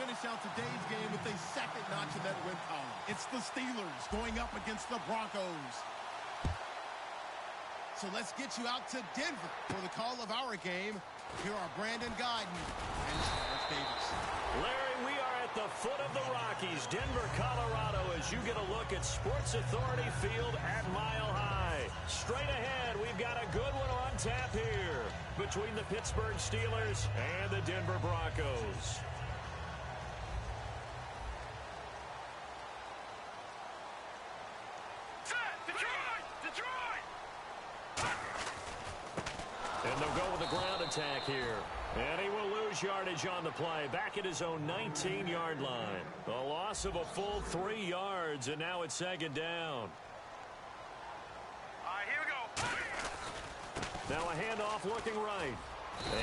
finish out today's game with a second notch in that win column. It's the Steelers going up against the Broncos. So let's get you out to Denver for the call of our game. Here are Brandon Guyton and Charles Davis. Larry, we are at the foot of the Rockies, Denver, Colorado, as you get a look at Sports Authority Field at Mile High. Straight ahead, we've got a good one on tap here between the Pittsburgh Steelers and the Denver Broncos. And they'll go with the ground attack here. And he will lose yardage on the play, back at his own 19-yard line. A loss of a full 3 yards, and now it's second down. All right, here we go. Now a handoff looking right.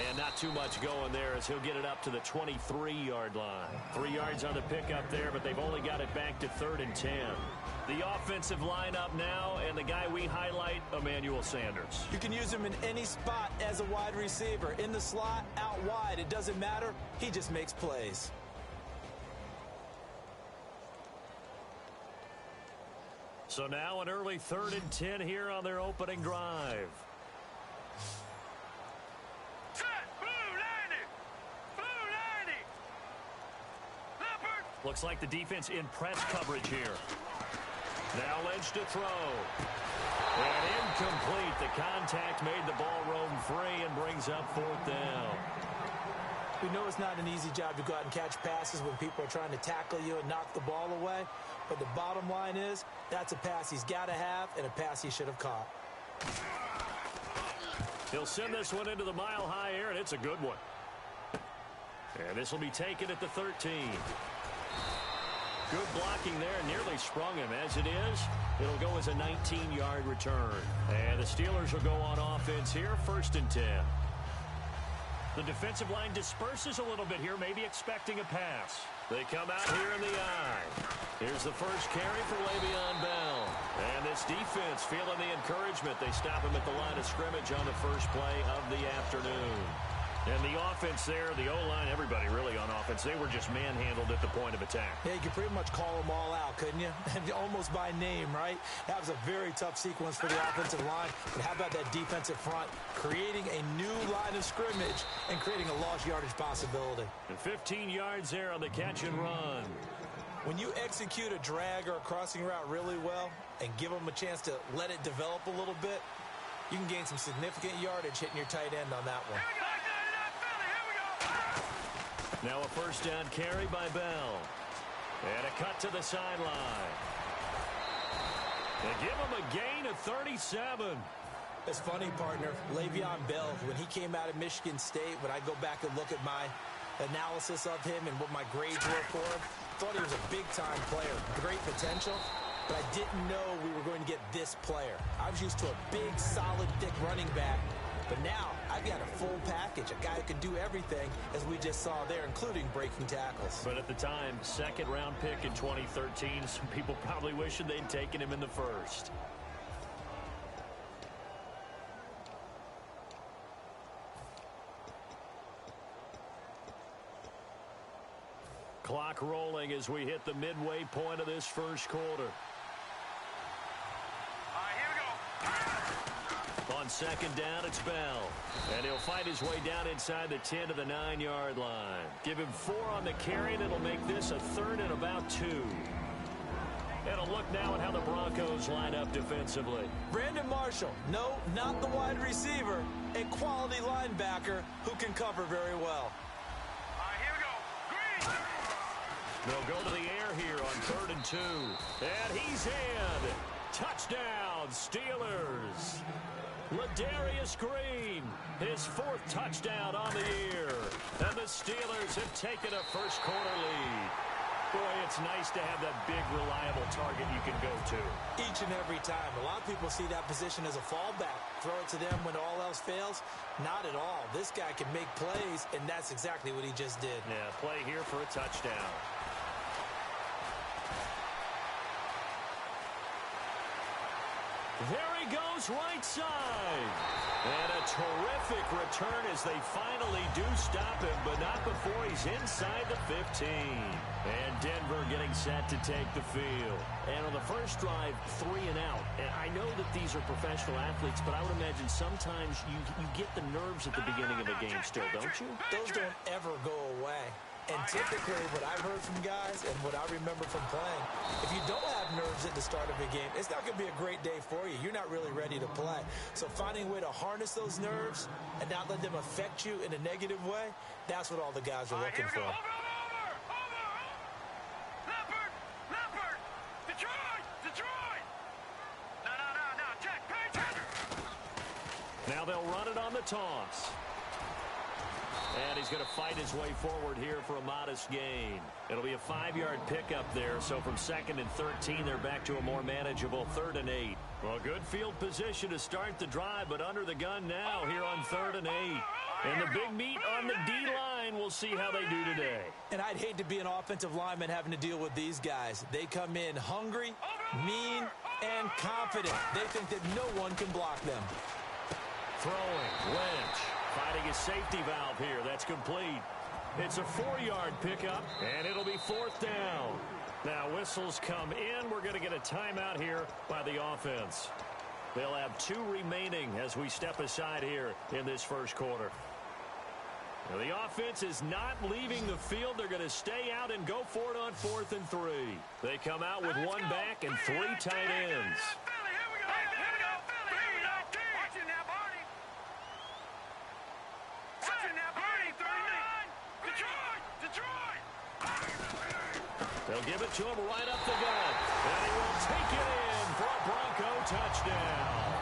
And not too much going there as he'll get it up to the 23-yard line. 3 yards on the pickup there, but they've only got it back to 3rd and 10. The offensive lineup now, and the guy we highlight, Emmanuel Sanders. You can use him in any spot as a wide receiver. In the slot, out wide, it doesn't matter. He just makes plays. So now an early 3rd and 10 here on their opening drive. Looks like the defense in press coverage here. Now Lynch to throw. And incomplete. The contact made the ball roam free and brings up 4th down. We know it's not an easy job to go out and catch passes when people are trying to tackle you and knock the ball away. But the bottom line is, that's a pass he's got to have and a pass he should have caught. He'll send this one into the mile-high air, and it's a good one. And this will be taken at the 13. Good blocking there, nearly sprung him. As it is, it'll go as a 19-yard return. And the Steelers will go on offense here, 1st and 10. The defensive line disperses a little bit here, maybe expecting a pass. They come out here in the eye. Here's the first carry for Le'Veon Bell. And this defense feeling the encouragement. They stop him at the line of scrimmage on the first play of the afternoon. And the offense there, the O-line, everybody really on offense, they were just manhandled at the point of attack. Yeah, you could pretty much call them all out, couldn't you? Almost by name, right? That was a very tough sequence for the offensive line. But how about that defensive front creating a new line of scrimmage and creating a lost yardage possibility? And 15 yards there on the catch and run. When you execute a drag or a crossing route really well and give them a chance to let it develop a little bit, you can gain some significant yardage hitting your tight end on that one. Now a first down carry by Bell. And a cut to the sideline. They give him a gain of 37. It's funny, partner. Le'Veon Bell, when he came out of Michigan State, when I go back and look at my analysis of him and what my grades were for him, thought he was a big-time player. Great potential, but I didn't know we were going to get this player. I was used to a big, solid, thick running back. But now, I've got a full package, a guy who can do everything, as we just saw there, including breaking tackles. But at the time, 2nd-round pick in 2013, some people probably wishing they'd taken him in the 1st. Clock rolling as we hit the midway point of this first quarter. On 2nd down, it's Bell. And he'll fight his way down inside the 10 to the 9-yard line. Give him 4 on the carry, and it'll make this a 3rd and about 2. And a look now at how the Broncos line up defensively. Brandon Marshall, no, not the wide receiver, a quality linebacker who can cover very well. All right, here we go. Green! They'll go to the air here on 3rd and 2. And he's in. Touchdown, Steelers. Ladarius Green, his 4th touchdown on the year. And the Steelers have taken a first-quarter lead. Boy, it's nice to have that big, reliable target you can go to. Each and every time. A lot of people see that position as a fallback. Throw it to them when all else fails. Not at all. This guy can make plays, and that's exactly what he just did. Yeah, play here for a touchdown. There he goes right side. And a terrific return as they finally do stop him, but not before he's inside the 15. And Denver getting set to take the field. And on the first drive, 3 and out. And I know that these are professional athletes, but I would imagine sometimes you get the nerves at the beginning of a game still, don't you? Those don't ever go away. And typically what I've heard from guys and what I remember from playing, if you don't have nerves at the start of a game, it's not going to be a great day for you. You're not really ready to play. So finding a way to harness those nerves and not let them affect you in a negative way, that's what all the guys are looking for. Leopard! Detroit! No, Jack, pay attention! Now they'll run it on the toss. And he's going to fight his way forward here for a modest gain. It'll be a 5-yard pickup there, so from 2nd and 13, they're back to a more manageable 3rd and 8. Well, good field position to start the drive, but under the gun now here on 3rd and 8. And the big meat on the D-line, we'll see how they do today. And I'd hate to be an offensive lineman having to deal with these guys. They come in hungry, mean, and confident. They think that no one can block them. Throwing, Lynch. Fighting his safety valve here. That's complete. It's a 4-yard pickup, and it'll be 4th down. Now whistles come in. We're going to get a timeout here by the offense. They'll have 2 remaining as we step aside here in this first quarter. Now, the offense is not leaving the field. They're going to stay out and go for it on 4th and 3. They come out with 1 back and 3 tight ends. They'll give it to him right up the gut. And he will take it in for a Bronco touchdown.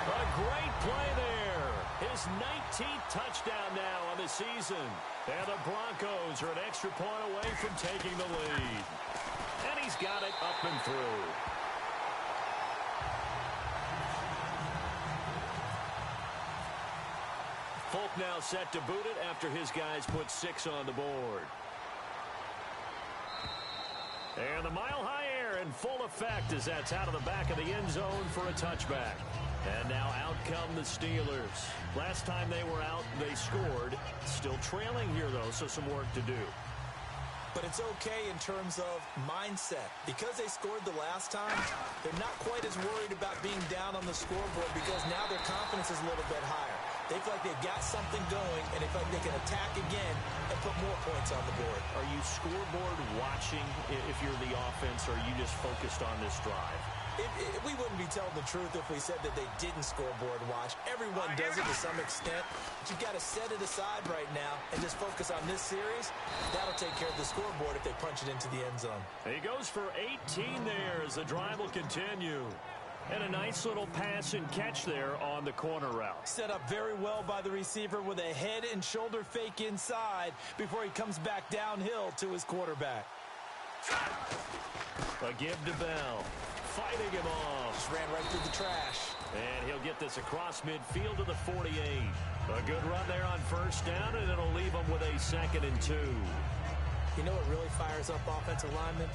A great play there. His 19th touchdown now on the season. And the Broncos are an extra point away from taking the lead. And he's got it up and through. Folk now set to boot it after his guys put 6 on the board. And the mile-high air in full effect as that's out of the back of the end zone for a touchback. And now out come the Steelers. Last time they were out, they scored. Still trailing here, though, so some work to do. But it's okay in terms of mindset. Because they scored the last time, they're not quite as worried about being down on the scoreboard because now their confidence is a little bit higher. They feel like they've got something going, and they feel like they can attack again and put more points on the board. Are you scoreboard watching if you're the offense, or are you just focused on this drive? We wouldn't be telling the truth if we said that they didn't scoreboard watch. Everyone does it to some extent. But you've got to set it aside right now and just focus on this series. That'll take care of the scoreboard if they punch it into the end zone. He goes for 18 there as the drive will continue. And a nice little pass and catch there on the corner route. Set up very well by the receiver with a head and shoulder fake inside before he comes back downhill to his quarterback. A give to Bell. Fighting him off. Just ran right through the trash. And he'll get this across midfield to the 48. A good run there on first down, and it'll leave him with a 2nd and 2. You know what really fires up offensive linemen?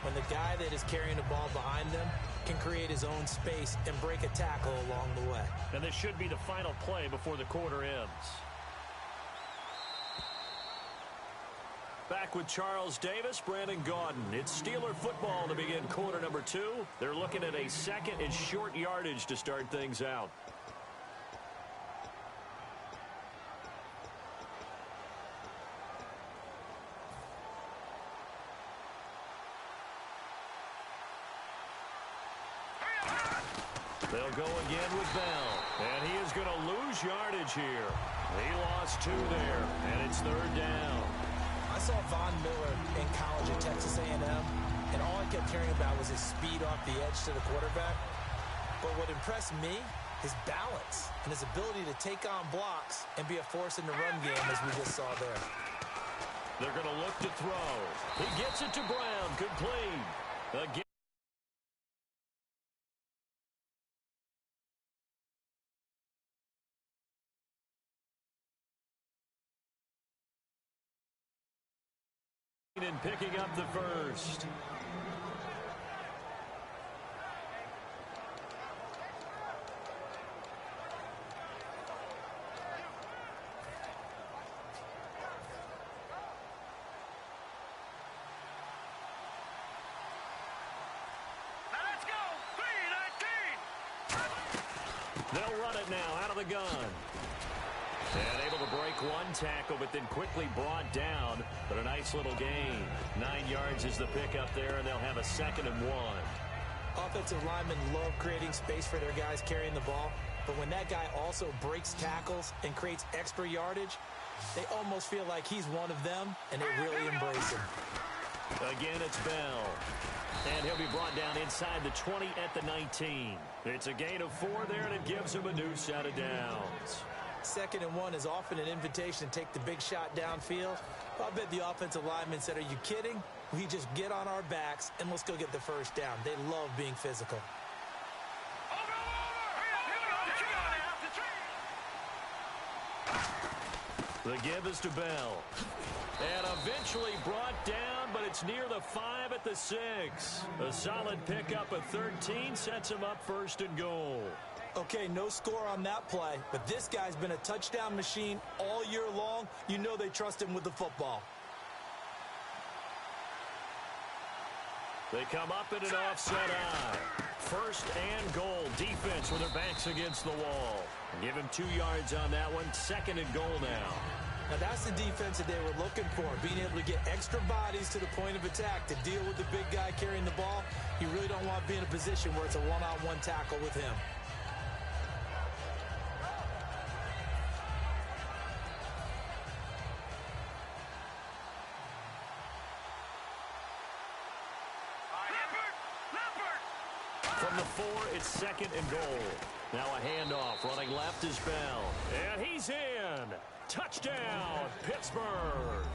When the guy that is carrying the ball behind them can create his own space and break a tackle along the way. And this should be the final play before the quarter ends. Back with Charles Davis, Brandon Gaudin. It's Steeler football to begin quarter number 2. They're looking at a 2nd and short yardage to start things out. They'll go again with Bell. And he is going to lose yardage here. He lost 2 there, and it's 3rd down. I saw Von Miller in college at Texas A&M, and all I kept hearing about was his speed off the edge to the quarterback. But what impressed me, his balance and his ability to take on blocks and be a force in the run game, as we just saw there. They're going to look to throw. He gets it to Brown, complete. Again. And picking up the first. They'll run it now out of the gun. And able to break one tackle, but then quickly brought down. But a nice little gain. 9 yards is the pickup there, and they'll have a 2nd and 1. Offensive linemen love creating space for their guys carrying the ball. But when that guy also breaks tackles and creates extra yardage, they almost feel like he's one of them, and they really embrace him. Again, it's Bell. And he'll be brought down inside the 20 at the 19. It's a gain of 4 there, and it gives him a new set of downs. 2nd and 1 is often an invitation to take the big shot downfield. I bet the offensive lineman said, are you kidding? We just get on our backs, and let's go get the first down. They love being physical. The give is to Bell. And eventually brought down, but it's near the 5 at the 6. A solid pickup of 13 sets him up 1st and goal. Okay, no score on that play, but this guy's been a touchdown machine all year long. You know they trust him with the football. They come up in an offset eye. 1st and goal. Defense with their backs against the wall. Give him 2 yards on that one. 2nd and goal now. Now that's the defense that they were looking for, being able to get extra bodies to the point of attack to deal with the big guy carrying the ball. You really don't want to be in a position where it's a one-on-one tackle with him. From the 4, it's 2nd and goal. Now a handoff. Running left is Bell. And he's in. Touchdown, Pittsburgh.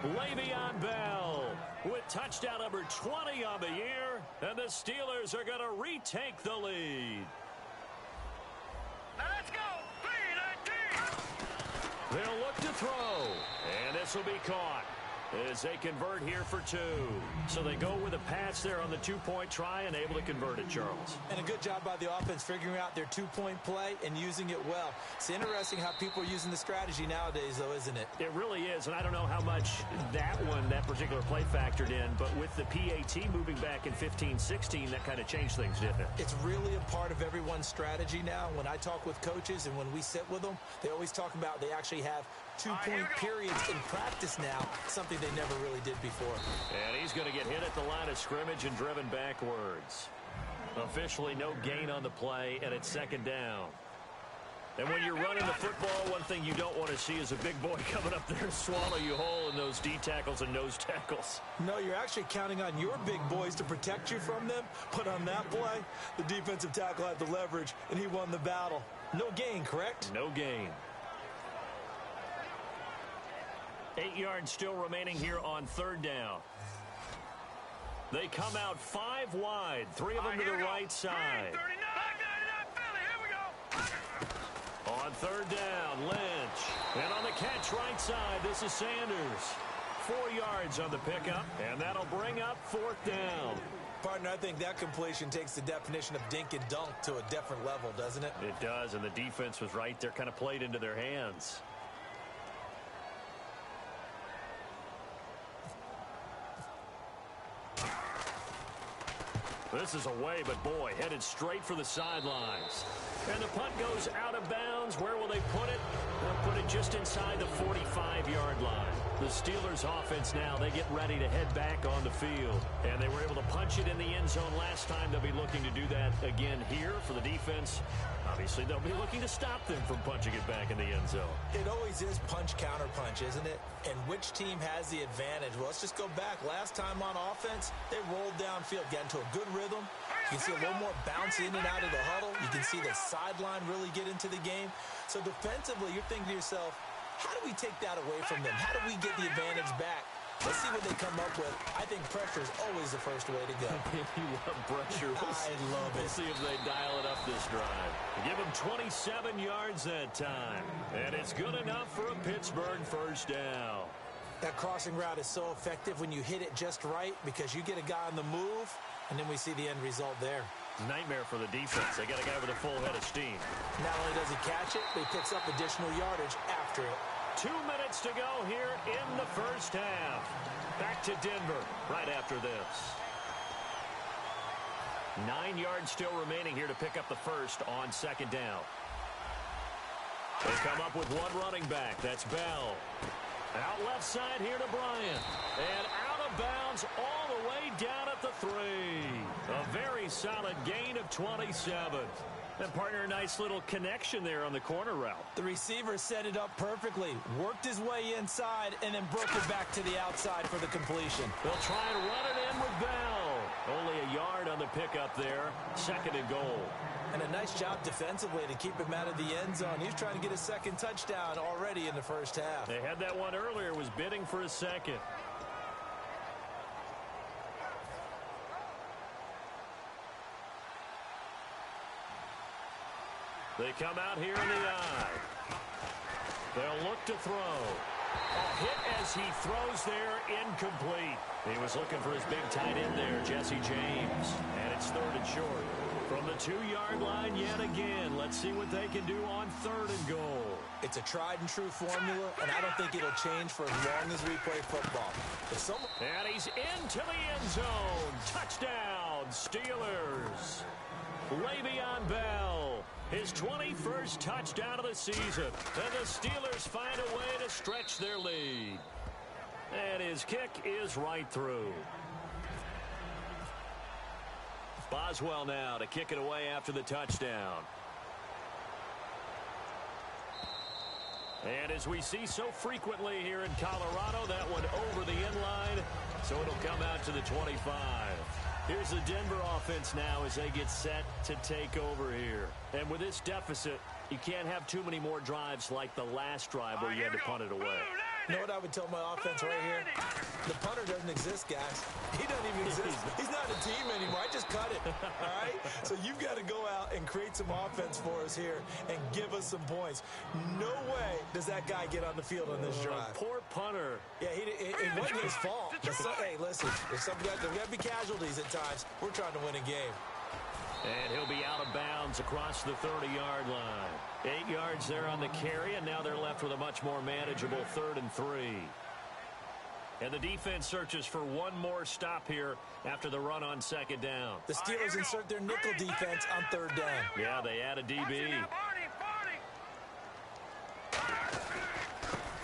Le'Veon Bell with touchdown number 20 on the year. And the Steelers are going to retake the lead. Now let's go. 3-19. They'll look to throw. And this will be caught as they convert here for 2. So they go with a pass there on the 2-point try and able to convert it, Charles. And a good job by the offense figuring out their 2-point play and using it well. It's interesting how people are using the strategy nowadays, though, isn't it? It really is, and I don't know how much that particular play factored in, but with the PAT moving back in 15-16, that kind of changed things, didn't it? It's really a part of everyone's strategy now. When I talk with coaches and when we sit with them, they always talk about they actually have 2-point periods in practice now, something they never really did before. And he's going to get hit at the line of scrimmage and driven backwards. Officially no gain on the play, and it's 2nd down. And when you're running the football, one thing you don't want to see is a big boy coming up there and swallow you whole in those D tackles and nose tackles. No, you're actually counting on your big boys to protect you from them. But on that play, the defensive tackle had the leverage, and he won the battle. No gain, correct? No gain. 8 yards still remaining here on 3rd down. They come out 5 wide, 3 of them to the right side. 39, Philly, here we go. On 3rd down, Lynch. And on the catch right side, this is Sanders. 4 yards on the pickup, and that'll bring up 4th down. Partner, I think that completion takes the definition of dink and dunk to a different level, doesn't it? It does, and the defense was right there, kind of played into their hands. This is away, but boy, headed straight for the sidelines. And the punt goes out of bounds. Where will they put it? They'll put it just inside the 45-yard line. The Steelers offense now, they get ready to head back on the field. And they were able to punch it in the end zone last time. They'll be looking to do that again here for the defense. Obviously, they'll be looking to stop them from punching it back in the end zone. It always is punch-counter-punch, isn't it? And which team has the advantage? Well, let's just go back. Last time on offense, they rolled downfield, got into a good rhythm. You can see a little more bounce in and out of the huddle. You can see the sideline really get into the game. So defensively, you're thinking to yourself, how do we take that away from them? How do we get the advantage back? Let's see what they come up with. I think pressure is always the first way to go. You love pressure. I love it. We'll see if they dial it up this drive. Give them 27 yards that time. And it's good enough for a Pittsburgh 1st down. That crossing route is so effective when you hit it just right because you get a guy on the move, and then we see the end result there. Nightmare for the defense. They got a guy with a full head of steam. Not only does he catch it, but he picks up additional yardage after it. 2 minutes to go here in the 1st half. Back to Denver right after this. 9 yards still remaining here to pick up the first on second down. They come up with one running back. That's Bell. Out left side here to Bryant. And out of bounds all the way down at the 3. A very solid gain of 27. And partner, a nice little connection there on the corner route. The receiver set it up perfectly, worked his way inside, and then broke it back to the outside for the completion. They'll try and run it in with Bell. Only a yard on the pickup there. Second and goal. And a nice job defensively to keep him out of the end zone. He's trying to get a second touchdown already in the first half. They had that one earlier, was bidding for a second. They come out here in the eye. They'll look to throw. A hit as he throws there, incomplete. He was looking for his big tight end there, Jesse James. And it's third and short. From the 2-yard line yet again. Let's see what they can do on third and goal. It's a tried and true formula, and I don't think it'll change for as long as we play football. And he's into the end zone. Touchdown, Steelers. Le'Veon Bell, his 21st touchdown of the season. And the Steelers find a way to stretch their lead. And his kick is right through. Boswell now to kick it away after the touchdown. And as we see so frequently here in Colorado, that one over the end line, so it'll come out to the 25. Here's the Denver offense now as they get set to take over here. And with this deficit, you can't have too many more drives like the last drive where you had to punt it away. You know what I would tell my offense right here? The punter doesn't exist, guys. He doesn't even exist. He's not a team anymore. I just cut it, all right? So you've got to go out and create some offense for us here and give us some points. No way does that guy get on the field on this drive. Poor punter. Yeah, it wasn't his fault. Hey, listen, there's got to be casualties at times. We're trying to win a game. And he'll be out of bounds across the 30-yard line. 8 yards there on the carry, and now they're left with a much more manageable 3rd and 3. And the defense searches for one more stop here after the run on second down. The Steelers insert their nickel defense on 3rd down. Yeah, they add a DB.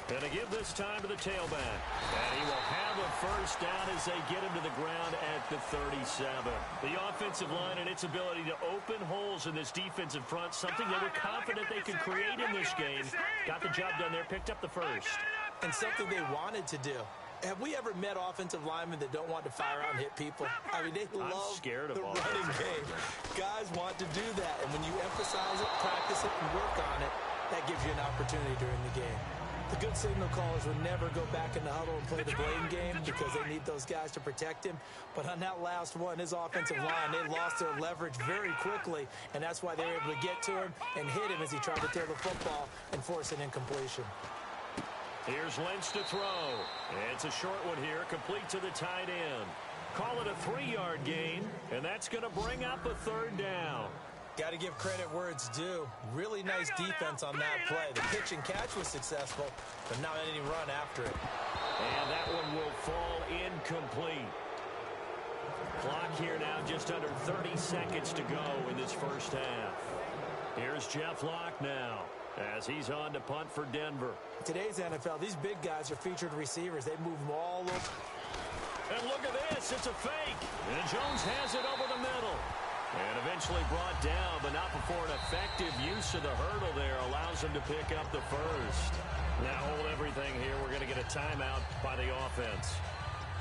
And to give this time to the tailback. And he will have a first down as they get him to the ground at the 37. The offensive line and its ability to open holes in this defensive front, something they were confident they could create in this game. Got the job done there, picked up the first. And something they wanted to do. Have we ever met offensive linemen that don't want to fire out and hit people? I mean, they love the running game. Guys want to do that. And when you emphasize it, practice it, and work on it, that gives you an opportunity during the game. The good signal callers would never go back in the huddle and play the blame game because they need those guys to protect him. But on that last one, his offensive line, they lost their leverage very quickly, and that's why they were able to get to him and hit him as he tried to throw the football and force an incompletion. Here's Lynch to throw. It's a short one here, complete to the tight end. Call it a 3-yard gain, and that's going to bring up a 3rd down. Got to give credit where it's due. Really nice defense on that play. The pitch and catch was successful, but not any run after it. And that one will fall incomplete. Clock here now just under 30 seconds to go in this first half. Here's Jeff Locke now as he's on to punt for Denver. Today's NFL, these big guys are featured receivers. They move them all over. And look at this. It's a fake. And Jones has it over the middle. And eventually brought down, but not before an effective use of the hurdle there allows him to pick up the first. Now hold everything here. We're going to get a timeout by the offense.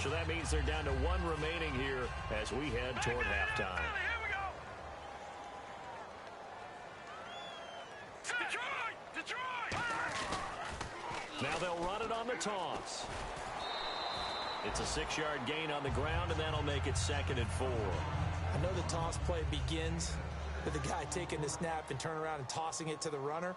So that means they're down to 1 remaining here as we head toward halftime. Here we go. Detroit! Now they'll run it on the toss. It's a 6-yard gain on the ground, and that'll make it 2nd and 4. I know the toss play begins with the guy taking the snap and turning around and tossing it to the runner.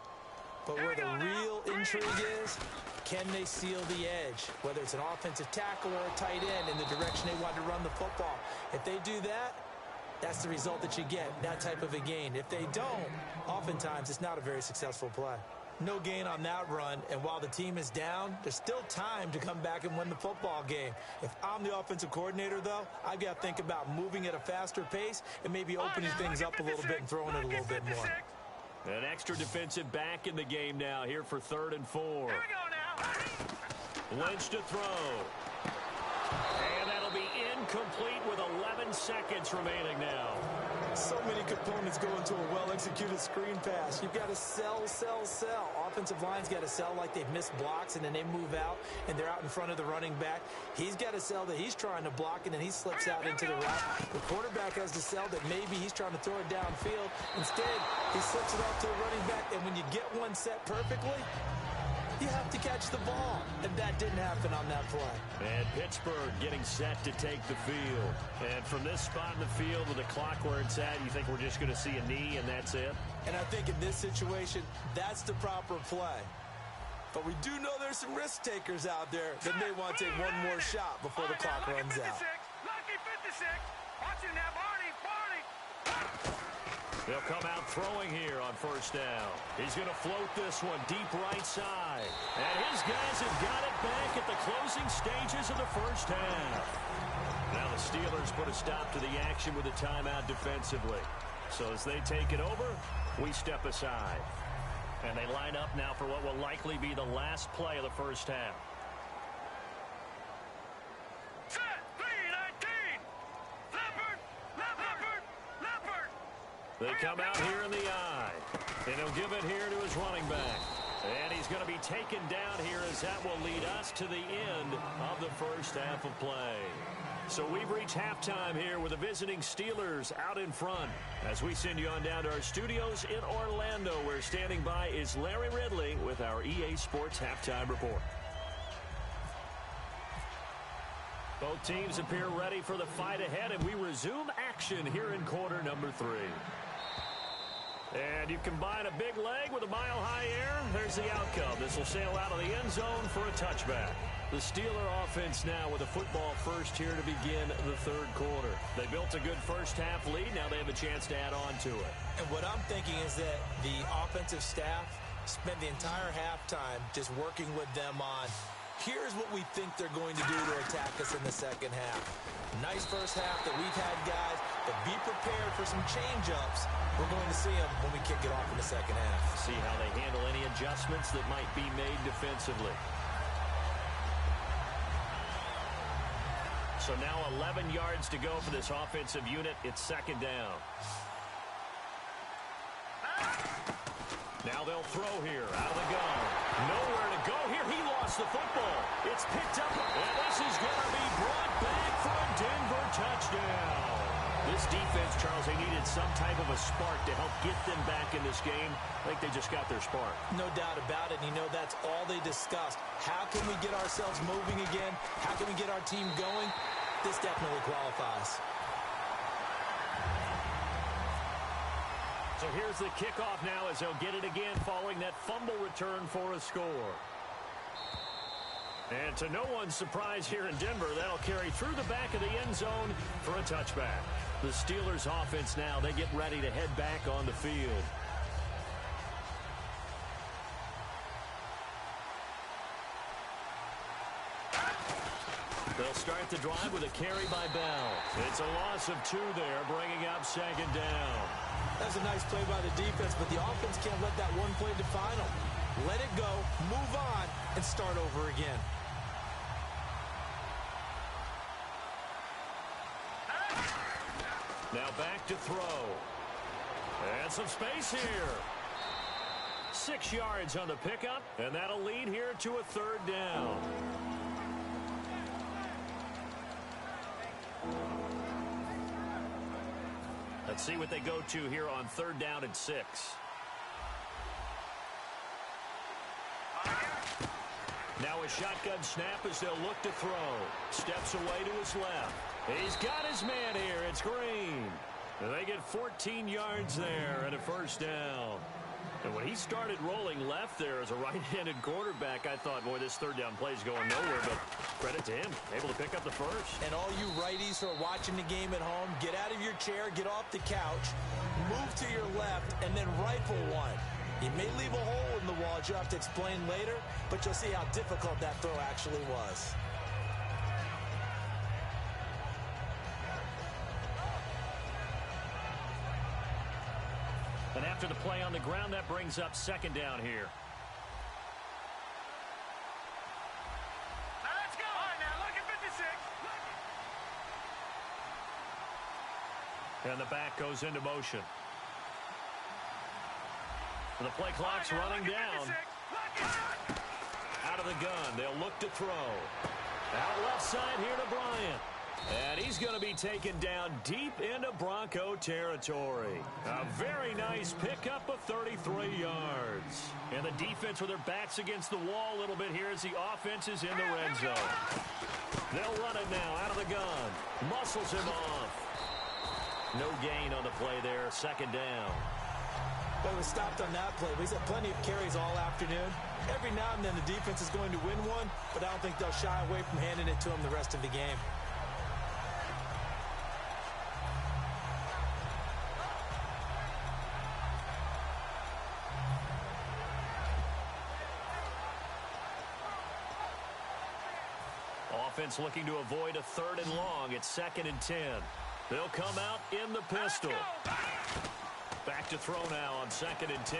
But where the real intrigue is, can they seal the edge? Whether it's an offensive tackle or a tight end in the direction they want to run the football. If they do that, that's the result that you get, that type of a gain. If they don't, oftentimes it's not a very successful play. No gain on that run, and while the team is down, there's still time to come back and win the football game. If I'm the offensive coordinator, though, I've got to think about moving at a faster pace and maybe opening things up a little bit and throwing it a little bit more. An extra defensive back in the game now here for 3rd and 4. Here we go now. Lynch to throw. And that'll be incomplete with 11 seconds remaining now. So many components go into a well-executed screen pass. You've got to sell. Offensive line's got to sell like they've missed blocks, and then they move out, and they're out in front of the running back. He's got to sell that he's trying to block, and then he slips out into the route. The quarterback has to sell that maybe he's trying to throw it downfield. Instead, he slips it off to the running back, and when you get one set perfectly, you have to catch the ball, and that didn't happen on that play. And Pittsburgh getting set to take the field. And from this spot in the field with the clock where it's at, you think we're just going to see a knee and that's it? And I think in this situation, that's the proper play. But we do know there's some risk takers out there that may want to take one more shot before the clock runs out. Lucky 56. Watch it now, Barney. They'll come out throwing here on 1st down. He's going to float this one deep right side. And his guys have got it back at the closing stages of the 1st half. Now the Steelers put a stop to the action with a timeout defensively. So as they take it over, we step aside. And they line up now for what will likely be the last play of the 1st half. Set, 3-19. Leopard. They come out here in the eye. And he'll give it here to his running back. And he's going to be taken down here as that will lead us to the end of the 1st half of play. So we've reached halftime here with the visiting Steelers out in front. As we send you on down to our studios in Orlando, where standing by is Larry Ridley with our EA Sports Halftime Report. Both teams appear ready for the fight ahead, and we resume action here in quarter number 3. And you combine a big leg with a mile-high air, there's the outcome. This will sail out of the end zone for a touchback. The Steeler offense now with a football first here to begin the 3rd quarter. They built a good 1st half lead. Now they have a chance to add on to it. And what I'm thinking is that the offensive staff spent the entire halftime just working with them on, here's what we think they're going to do to attack us in the 2nd half. Nice 1st half that we've had, guys, but be prepared for some change-ups. We're going to see them when we kick it off in the 2nd half. See how they handle any adjustments that might be made defensively. So now 11 yards to go for this offensive unit. It's 2nd down. Now they'll throw here out of the gun. Nowhere to go here. He lost the football. It's picked up. And this is going to be brought back for a Denver touchdown. This defense, Charles, they needed some type of a spark to help get them back in this game. I think they just got their spark. No doubt about it. And you know, that's all they discussed. How can we get ourselves moving again? How can we get our team going? This definitely qualifies. So here's the kickoff now as they'll get it again following that fumble return for a score. And to no one's surprise here in Denver, that'll carry through the back of the end zone for a touchback. The Steelers offense now, they get ready to head back on the field. They'll start the drive with a carry by Bell. It's a loss of 2 there, bringing up 2nd down. That's a nice play by the defense, but the offense can't let that one play define them. Let it go, move on, and start over again. Now back to throw. And some space here. 6 yards on the pickup, and that'll lead here to a 3rd down. Let's see what they go to here on 3rd down and 6. Now a shotgun snap as they'll look to throw. Steps away to his left. He's got his man here. It's Green. And they get 14 yards there and a 1st down. And when he started rolling left there as a right-handed quarterback, I thought, boy, this 3rd down play is going nowhere. But credit to him, able to pick up the 1st. And all you righties who are watching the game at home, get out of your chair, get off the couch, move to your left, and then rifle one. He may leave a hole in the wall, which you'll have to explain later, but you'll see how difficult that throw actually was. And after the play on the ground, that brings up second down here. Now let's go. All right, now look at 56. And the back goes into motion. The play clock's running down. Out of the gun. They'll look to throw. Out left side here to Bryant. And he's going to be taken down deep into Bronco territory. A very nice pickup of 33 yards. And the defense with their backs against the wall a little bit here as the offense is in the red zone. They'll run it now out of the gun. Muscles him off. No gain on the play there. Second down. But we stopped on that play. He's had plenty of carries all afternoon. Every now and then the defense is going to win one, but I don't think they'll shy away from handing it to him the rest of the game. Offense looking to avoid a 3rd and long. It's 2nd and 10. They'll come out in the pistol. Back to throw now on 2nd and 10.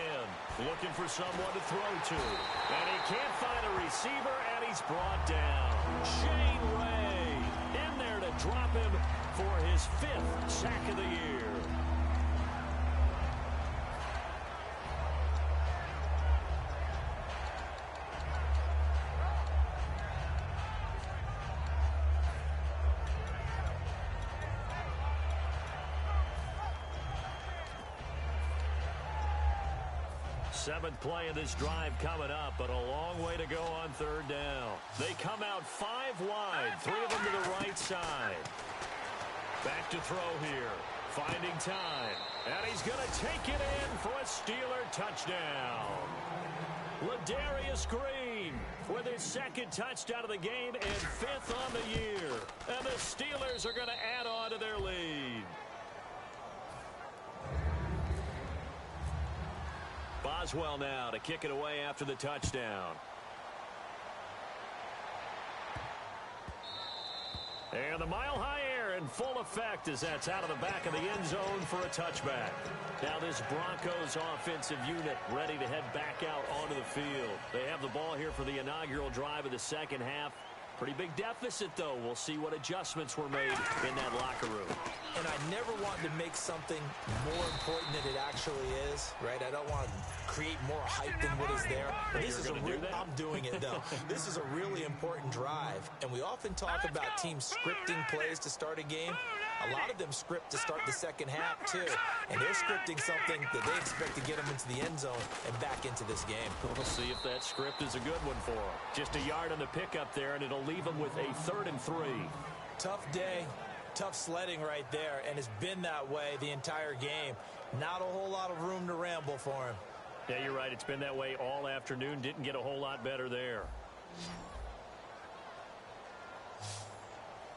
Looking for someone to throw to. And he can't find a receiver, and he's brought down. Shane Ray in there to drop him for his 5th sack of the year. Seventh play of this drive coming up, but a long way to go on 3rd down. They come out 5 wide, 3 of them to the right side. Back to throw here, finding time, and he's going to take it in for a Steeler touchdown. Ladarius Green with his 2nd touchdown of the game and 5th on the year. And the Steelers are going to add on to their lead. Boswell now to kick it away after the touchdown. And the mile-high air in full effect as that's out of the back of the end zone for a touchback. Now this Broncos offensive unit ready to head back out onto the field. They have the ball here for the inaugural drive of the second half. Pretty big deficit, though. We'll see what adjustments were made in that locker room. And I never want to make something more important than it actually is, right? I don't want to create more hype than what is there. But this is I'm doing it, though. This is a really important drive. And we often talk about teams scripting plays to start a game. A lot of them script to start the second half, too. And they're scripting something that they expect to get them into the end zone and back into this game. We'll see if that script is a good one for them. Just a yard on the pickup there, and it'll leave them with a 3rd and 3. Tough day, tough sledding right there, and it's been that way the entire game. Not a whole lot of room to ramble for him. Yeah, you're right. It's been that way all afternoon. Didn't get a whole lot better there.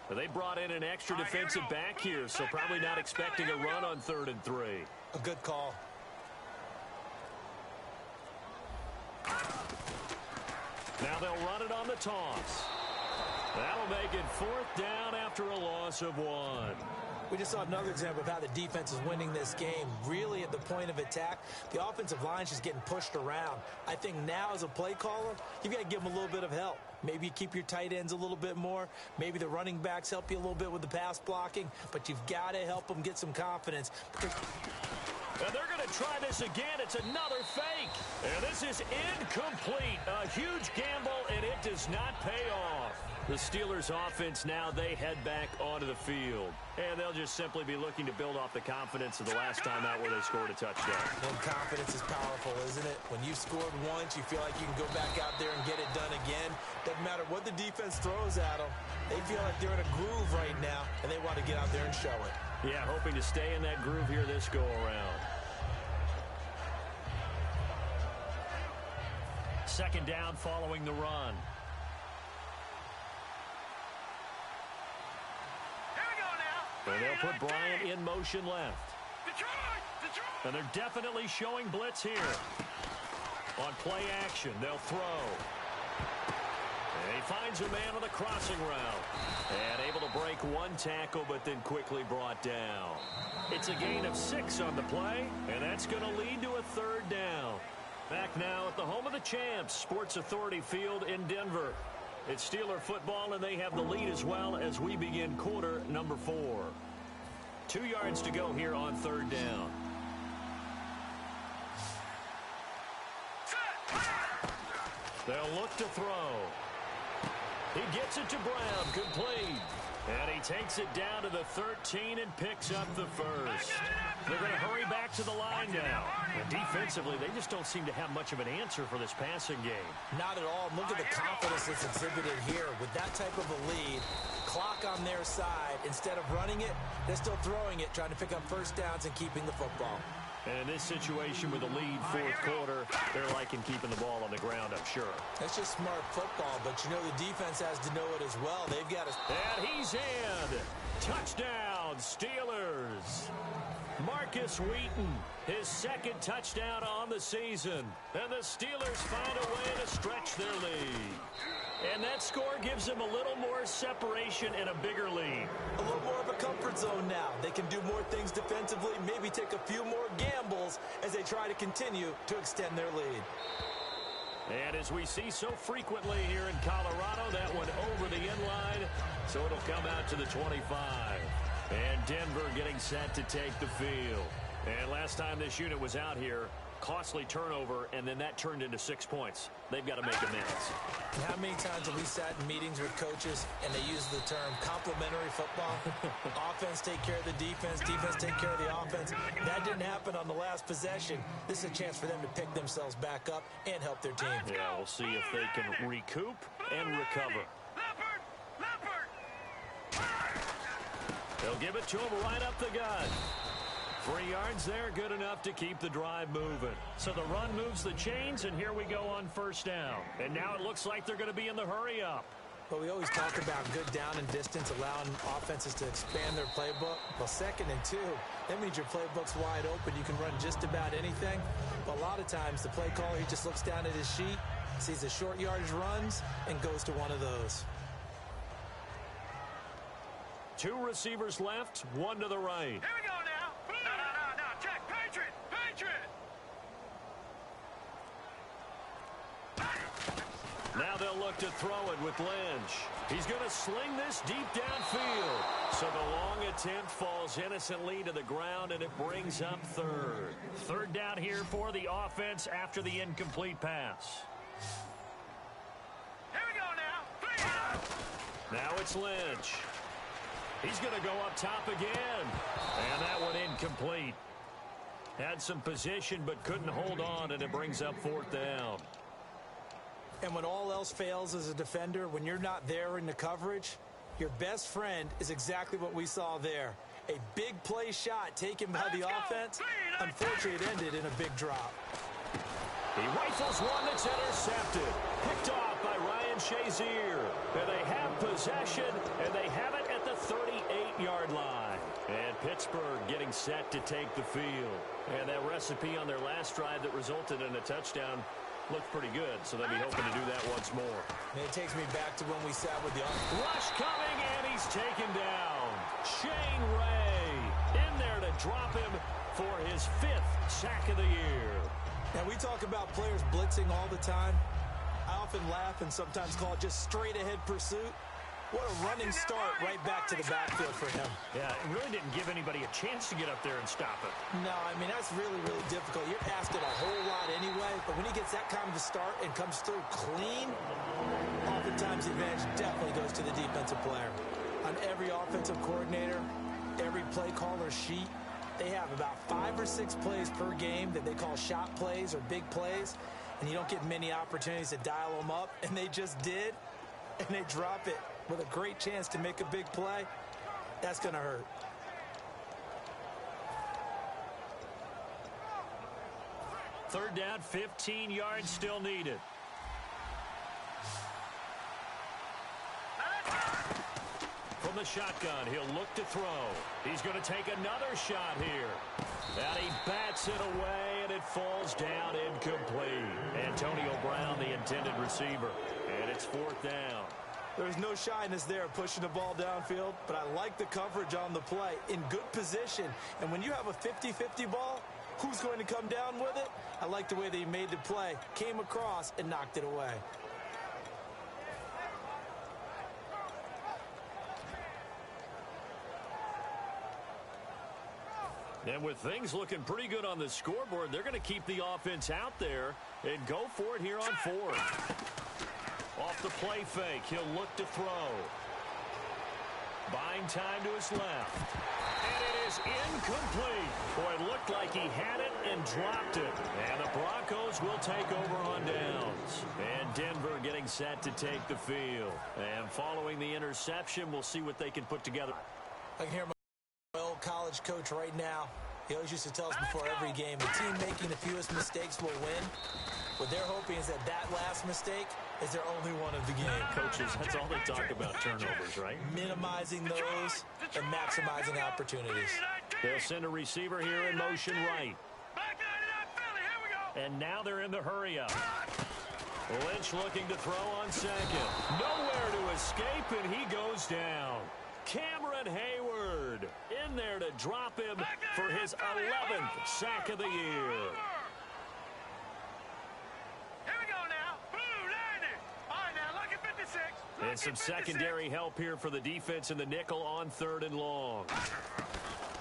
But they brought in an extra defensive back here, so probably not expecting a run on 3rd and 3. A good call. Now they'll run it on the toss. That'll make it 4th down after a loss of 1. We just saw another example of how the defense is winning this game. Really at the point of attack, the offensive line's just getting pushed around. I think now as a play caller, you've got to give them a little bit of help. Maybe you keep your tight ends a little bit more. Maybe the running backs help you a little bit with the pass blocking. But you've got to help them get some confidence. And they're going to try this again. It's another fake. And this is incomplete. A huge gamble, and it does not pay off. The Steelers offense now, they head back onto the field. And they'll just simply be looking to build off the confidence of the last time out where they scored a touchdown. And confidence is powerful, isn't it? When you scored once, you feel like you can go back out there and get it done again. Doesn't matter what the defense throws at them. They feel like they're in a groove right now, and they want to get out there and show it. Yeah, hoping to stay in that groove here this go-around. Second down following the run. And they'll put Bryant in motion left. And they're definitely showing blitz here. On play action, they'll throw. And he finds a man on the crossing route. And able to break one tackle, but then quickly brought down. It's a gain of 6 on the play, and that's going to lead to a 3rd down. Back now at the home of the champs, Sports Authority Field in Denver. It's Steeler football, and they have the lead as well as we begin quarter number 4. 2 yards to go here on 3rd down. They'll look to throw. He gets it to Brown, complete. And he takes it down to the 13 and picks up the 1st. They're going to hurry back to the line now. And defensively, they just don't seem to have much of an answer for this passing game. Not at all. Look at the confidence that's exhibited here. With that type of a lead, clock on their side, instead of running it, they're still throwing it, trying to pick up 1st downs and keeping the football. And in this situation with a lead 4th quarter, they're liking keeping the ball on the ground, I'm sure. That's just smart football, but you know the defense has to know it as well. They've got to... And he's in. Touchdown, Steelers. Marcus Wheaton, his 2nd touchdown on the season. And the Steelers find a way to stretch their lead. And that score gives them a little more separation and a bigger lead. A little more of a comfort zone now. They can do more things defensively, maybe take a few more gambles as they try to continue to extend their lead. And as we see so frequently here in Colorado, that one over the end line, so it'll come out to the 25. And Denver getting set to take the field. And last time this unit was out here, costly turnover, and then that turned into 6 points. They've got to make amends. How many times have we sat in meetings with coaches and they use the term complementary football? Offense take care of the defense, defense take care of the offense. That didn't happen on the last possession. This is a chance for them to pick themselves back up and help their team. Yeah, we'll see if they can recoup and recover. They'll give it to him right up the gut. 3 yards there, good enough to keep the drive moving. So the run moves the chains, and here we go on 1st down. And now it looks like they're going to be in the hurry-up. Well, we always talk about good down and distance, allowing offenses to expand their playbook. Well, 2nd and 2, that means your playbook's wide open. You can run just about anything. But a lot of times, the play caller, he just looks down at his sheet, sees the short yardage runs, and goes to one of those. 2 receivers left, 1 to the right. Here we go now. No. Check. Patriot. Now they'll look to throw it with Lynch. He's going to sling this deep downfield. So the long attempt falls innocently to the ground, and it brings up 3rd. 3rd down here for the offense after the incomplete pass. Here we go now. Now it's Lynch. He's going to go up top again. And that one incomplete. Had some position but couldn't hold on, and it brings up 4th down. And when all else fails as a defender, when you're not there in the coverage, your best friend is exactly what we saw there. A big play shot taken by the offense. Unfortunately, it ended in a big drop. He rifles one that's intercepted. Picked off by Ryan Shazier. And they have possession, and they have it at the 38-yard line. And Pittsburgh getting set to take the field. And that recipe on their last drive that resulted in a touchdown looked pretty good, so they'll be hoping to do that once more. And it takes me back to when we sat with the offense. Rush coming, and he's taken down. Shane Ray in there to drop him for his 5th sack of the year. Now, we talk about players blitzing all the time. I often laugh and sometimes call it just straight-ahead pursuit. What a running start right back to the backfield for him. Yeah, it really didn't give anybody a chance to get up there and stop it. No, I mean, that's really, really difficult. You're asking a whole lot anyway, but when he gets that kind of a start and comes through clean, oftentimes the advantage definitely goes to the defensive player. On every offensive coordinator, every play caller sheet, they have about 5 or 6 plays per game that they call shot plays or big plays, and you don't get many opportunities to dial them up, and they just did, and they drop it with a great chance to make a big play. That's going to hurt. Third down, 15 yards still needed. From the shotgun, he'll look to throw. He's going to take another shot here. And he bats it away, and it falls down incomplete. Antonio Brown, the intended receiver. And it's 4th down. There's no shyness there pushing the ball downfield, but I like the coverage on the play. In good position. And when you have a 50-50 ball, who's going to come down with it? I like the way that he made the play, came across, and knocked it away. And with things looking pretty good on the scoreboard, they're going to keep the offense out there and go for it here on 4th. Off the play fake, he'll look to throw. Buying time to his left. And it is incomplete. Boy, it looked like he had it and dropped it. And the Broncos will take over on downs. And Denver getting set to take the field. And following the interception, we'll see what they can put together. I can hear my old college coach right now. He always used to tell us before every game, the team making the fewest mistakes will win. What they're hoping is that last mistake is their only one of the game. Coaches, that's all they talk about, turnovers, right? Minimizing those and maximizing opportunities. They'll send a receiver here in motion right. And now they're in the hurry-up. Lynch looking to throw on second. Nowhere to escape, and he goes down. Cameron Hayward in there to drop him for his 11th sack of the year. And some secondary help here for the defense in the nickel on 3rd and long.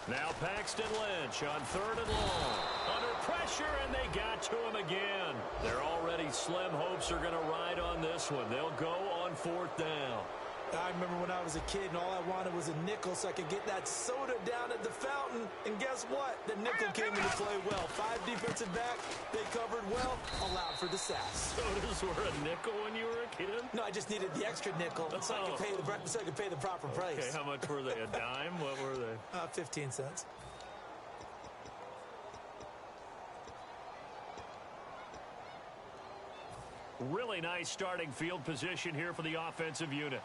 Now Paxton Lynch on 3rd and long. Under pressure, and they got to him again. Their already slim hopes are going to ride on this one. They'll go on 4th down. I remember when I was a kid and all I wanted was a nickel so I could get that soda down at the fountain. And guess what? The nickel came into play well. 5 defensive back, they covered well, allowed for the sacks. Sodas were a nickel when you were a kid? No, I just needed the extra nickel so I could pay the proper price. Okay, how much were they? A dime? What were they? 15 cents. Really nice starting field position here for the offensive unit.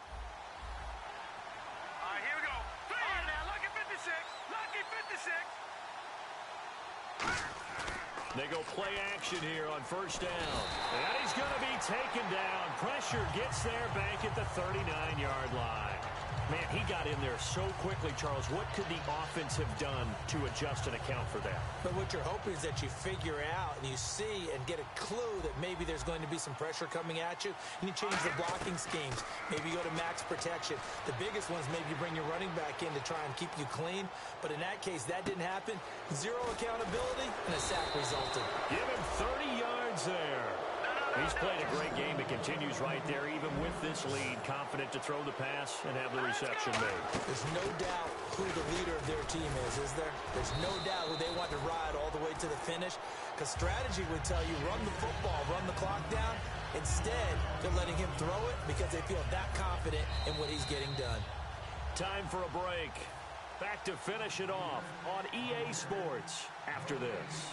They go play action here on 1st down. And he's going to be taken down. Pressure gets there back at the 39-yard line. Man, he got in there so quickly, Charles. What could the offense have done to adjust and account for that? But what you're hoping is that you figure out and you see and get a clue that maybe there's going to be some pressure coming at you, and you change the blocking schemes. Maybe you go to max protection. The biggest ones, maybe you bring your running back in to try and keep you clean. But in that case, that didn't happen. 0 accountability, and a sack resulted. Give him 30 yards there. He's played a great game. It continues right there, even with this lead. Confident to throw the pass and have the reception made. There's no doubt who the leader of their team is there? There's no doubt who they want to ride all the way to the finish. Because strategy would tell you, run the football, run the clock down. Instead, they're letting him throw it because they feel that confident in what he's getting done. Time for a break. Back to finish it off on EA Sports after this.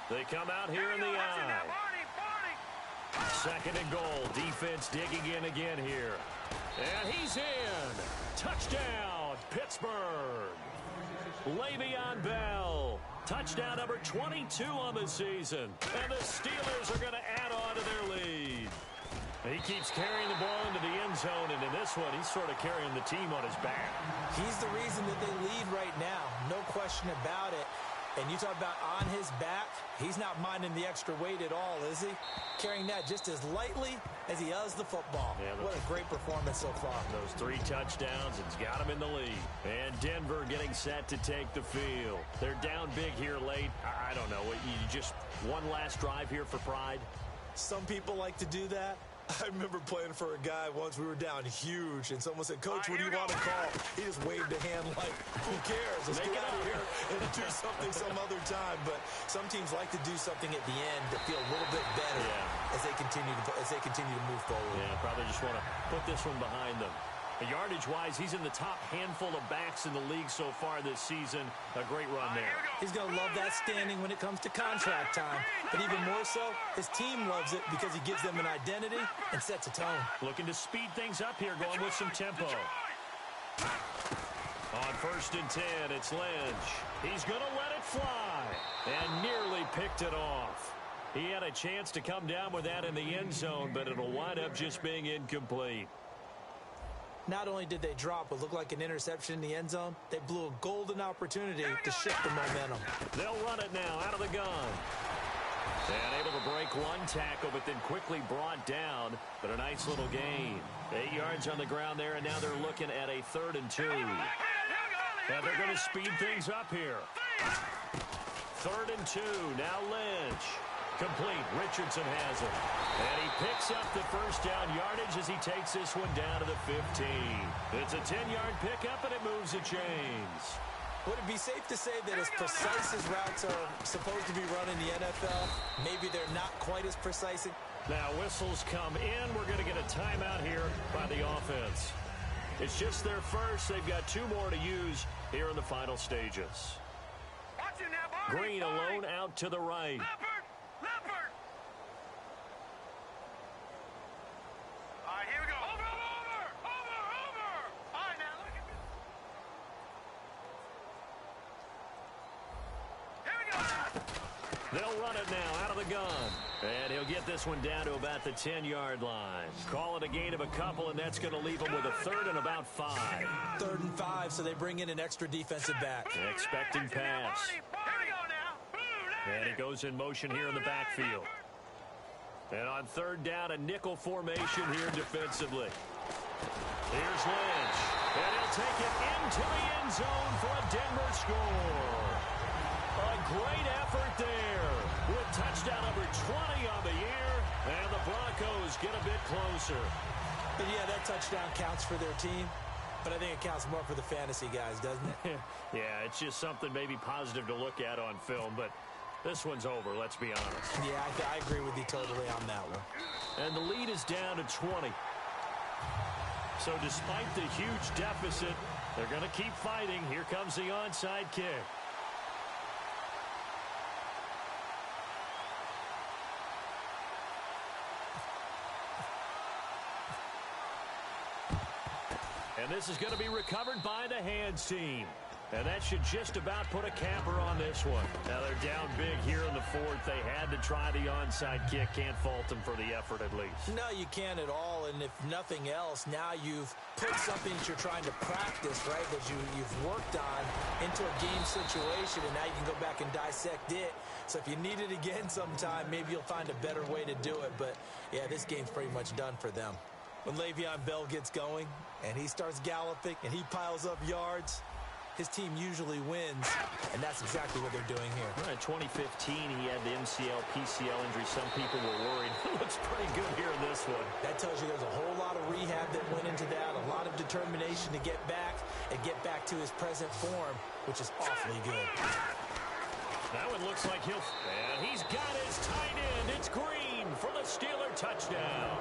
They come out here in the eye. 2nd and goal. Defense digging in again here. And he's in. Touchdown, Pittsburgh. Le'Veon Bell. Touchdown number 22 on the season. And the Steelers are going to add on to their lead. He keeps carrying the ball into the end zone, and in this one, he's sort of carrying the team on his back. He's the reason that they lead right now. No question about it. And you talk about on his back, he's not minding the extra weight at all, is he? Carrying that just as lightly as he does the football. Yeah, what a great performance so far. Those 3 touchdowns, it's got him in the lead. And Denver getting set to take the field. They're down big here late. I don't know. You just one last drive here for pride? Some people like to do that. I remember playing for a guy once. We were down huge, and someone said, "Coach, what do you want to call?" He just waved a hand like, who cares? Let's get out of here and do something some other time. But some teams like to do something at the end to feel a little bit better as they continue to move forward. Yeah, probably just want to put this one behind them. Yardage-wise, he's in the top handful of backs in the league so far this season. A great run there. He's going to love that standing when it comes to contract time. But even more so, his team loves it because he gives them an identity and sets a tone. Looking to speed things up here, going with some tempo. On 1st and 10, it's Lynch. He's going to let it fly and nearly picked it off. He had a chance to come down with that in the end zone, but it'll wind up just being incomplete. Not only did they drop what looked like an interception in the end zone, they blew a golden opportunity to shift the momentum. They'll run it now out of the gun. And able to break one tackle, but then quickly brought down. But a nice little gain. 8 yards on the ground there, and now they're looking at a 3rd and 2. And they're going to speed things up here. 3rd and 2. Now Lynch. Complete. Richardson has it. And he picks up the first down yardage as he takes this one down to the 15. It's a 10-yard pickup, and it moves the chains. Would it be safe to say that as precise as routes are supposed to be run in the NFL, maybe they're not quite as precise? Now whistles come in. We're going to get a timeout here by the offense. It's just their first. They've got 2 more to use here in the final stages. Green alone out to the right. Leopard! All right, here we go. Over! All right, now look at this. Here we go. They'll run it now out of the gun. And he'll get this one down to about the 10-yard line. Call it a gain of a couple, and that's going to leave him with a 3rd and about 5. 3rd and 5, so they bring in an extra defensive back. Expecting pass. Here we go now. And he goes in motion here in the backfield. And on 3rd down, a nickel formation here defensively. Here's Lynch. And he'll take it into the end zone for a Denver score. A great effort there with touchdown number 20 on the year. And the Broncos get a bit closer. But yeah, that touchdown counts for their team. But I think it counts more for the fantasy guys, doesn't it? Yeah, it's just something maybe positive to look at on film. But this one's over, let's be honest. Yeah, I agree with you totally on that one. And the lead is down to 20. So despite the huge deficit, they're going to keep fighting. Here comes the onside kick. And this is going to be recovered by the hands team. And that should just about put a capper on this one. Now they're down big here in the 4th. They had to try the onside kick. Can't fault them for the effort at least. No, you can't at all. And if nothing else, now you've put something that you're trying to practice, right, that you've worked on into a game situation, and now you can go back and dissect it. So if you need it again sometime, maybe you'll find a better way to do it. But, yeah, this game's pretty much done for them. When Le'Veon Bell gets going and he starts galloping and he piles up yards, his team usually wins, and that's exactly what they're doing here. In 2015, he had the MCL, PCL injury. Some people were worried. He looks pretty good here in this one. That tells you there's a whole lot of rehab that went into that, a lot of determination to get back and get back to his present form, which is awfully good. That one looks like and he's got his tight end. It's Green for the Steeler touchdown.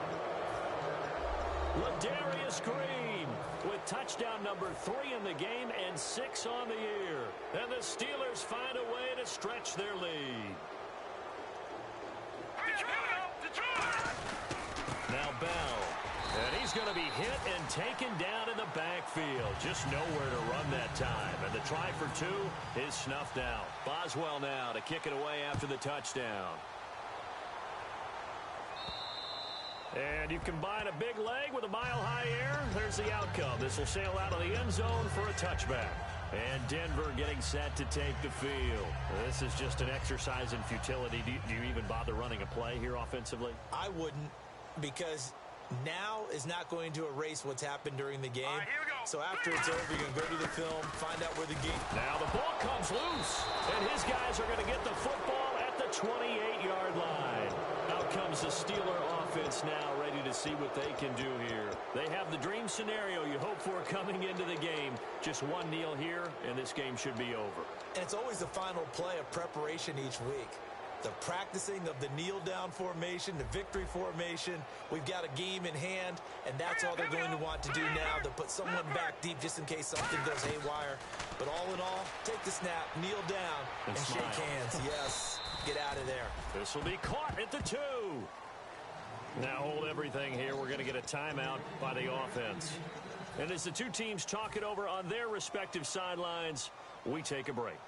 Ladarius Green with touchdown number 3 in the game and 6 on the year. And the Steelers find a way to stretch their lead. Now Bell. And he's going to be hit and taken down in the backfield. Just nowhere to run that time. And the try for 2 is snuffed out. Boswell now to kick it away after the touchdown. And you combine a big leg with a mile-high air, there's the outcome. This will sail out of the end zone for a touchback. And Denver getting set to take the field. This is just an exercise in futility. Do you even bother running a play here offensively? I wouldn't, because now is not going to erase what's happened during the game. All right, here we go. So after it's over, you're going to go to the film, find out where the game... Now the ball comes loose, and his guys are going to get the football at the 28-yard line. Out comes the Steeler offense now, ready to see what they can do here. They have the dream scenario you hope for coming into the game. Just one kneel here, and this game should be over. And it's always the final play of preparation each week. The practicing of the kneel-down formation, the victory formation. We've got a game in hand, and that's all they're going to want to do now, to put someone back deep just in case something goes haywire. But all in all, take the snap, kneel down, and shake hands. Yes, get out of there. This will be caught at the 2. Now hold everything here. We're going to get a timeout by the offense. And as the two teams talk it over on their respective sidelines, we take a break.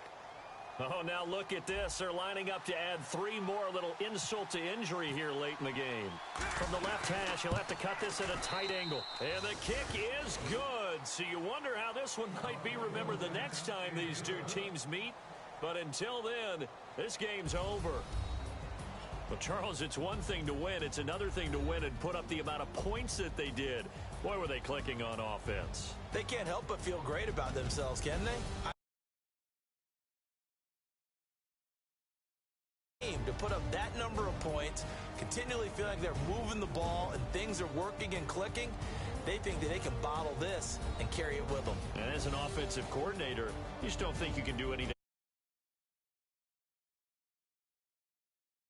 Oh, now look at this. They're lining up to add 3 more, little insult to injury here late in the game. From the left hash, he'll have to cut this at a tight angle. And the kick is good. So you wonder how this one might be remembered the next time these two teams meet. But until then, this game's over. But, Charles, it's one thing to win. It's another thing to win and put up the amount of points that they did. Boy, were they clicking on offense. They can't help but feel great about themselves, can they? To put up that number of points, continually feel like they're moving the ball and things are working and clicking, they think that they can bottle this and carry it with them. And as an offensive coordinator, you just don't think you can do anything